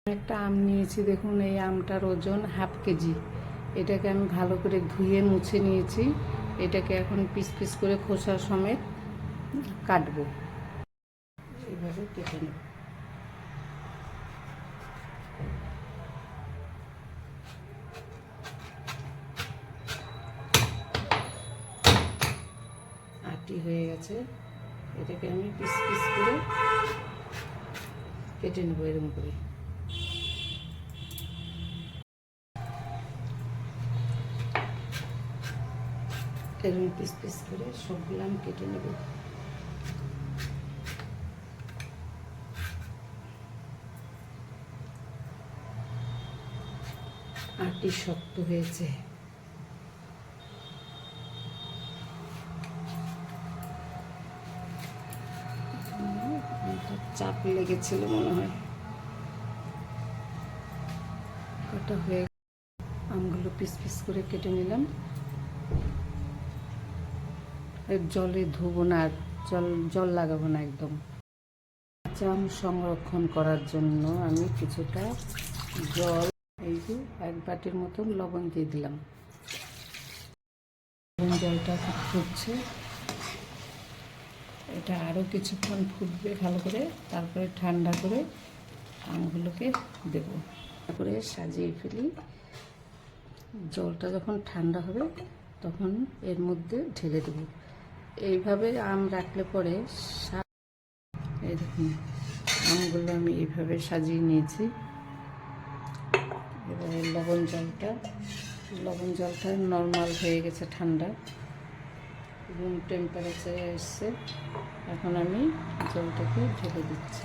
একটা আম নিয়েছি, দেখুন এই আমটার ওজন হাফ কেজি। এটাকে আমি ভালো করে ধুয়ে মুছে নিয়েছি। এটাকে এখন পিস পিস করে খোসা সমেত কাটবো। এইভাবে কেটে নেব। আটি হয়ে গেছে, এটাকে আমি পিস পিস করে কেটে নেবো এরকম করে। এরকম পিস পিস করে সবগুলো আমি কেটে নেব। আটি শক্ত হয়েছে। চাপ লেগেছিল মনে হয়। কাটা হয়ে আমগুলো পিস পিস করে কেটে নিলাম। জলে ধুবো না, জল লাগাবো না একদম। কাঁচা আম সংরক্ষণ করার জন্য আমি কিছুটা জল, এই যে 1 বাটির মতন লবণ দিয়ে দিলাম। জলটা ফুটছে, এটা আরও কিছুক্ষণ ফুটবে ভালো করে, তারপরে ঠান্ডা করে আমগুলোকে দেব। তারপরে সাজিয়ে ফেলি। জলটা যখন ঠান্ডা হবে তখন এর মধ্যে ঢেলে দেব। এইভাবে আম রাখলে পরে, এই দেখুন আমগুলো আমি এইভাবে সাজিয়ে নিয়েছি। এবারে লবণ জলটা নর্মাল হয়ে গেছে, ঠান্ডা, রুম টেম্পারেচারে এসছে। এখন আমি জলটাকে ঢেলে দিচ্ছি।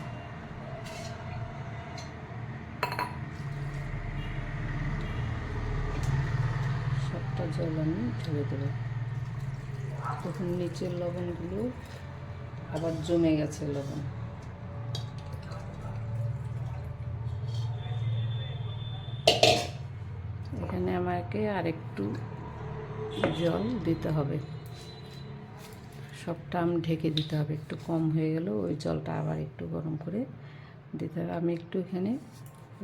সবটা জল আমি ঢেলে দেবো। তখন নিচের লবণগুলো আবার জমে গেছে লবণ। এখানে আমাকে আরেকটু জল দিতে হবে, সবটা আম ঢেকে দিতে হবে। একটু কম হয়ে গেল, ওই জলটা আবার একটু গরম করে দিতে হবে। আমি একটু এখানে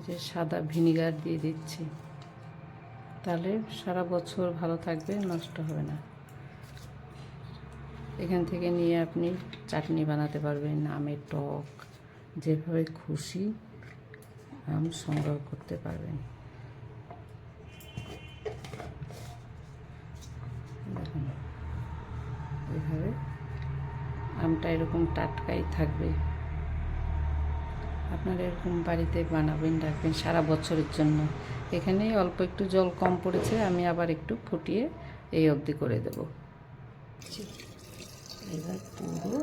যে সাদা ভিনিগার দিয়ে দিচ্ছি, তাহলে সারা বছর ভালো থাকবে, নষ্ট হবে না। এখান থেকে নিয়ে আপনি চাটনি বানাতে পারবেন, আমের টক, যেভাবে খুশি আম সংগ্রহ করতে পারবেন। দেখুন এইভাবে আমটা এরকম টাটকাই থাকবে। আপনারা এরকম বাড়িতে বানাবেন, রাখবেন সারা বছরের জন্য। এখানে অল্প একটু জল কম পড়েছে, আমি আবার একটু ফুটিয়ে এই অবধি করে দেব। এবার পুরো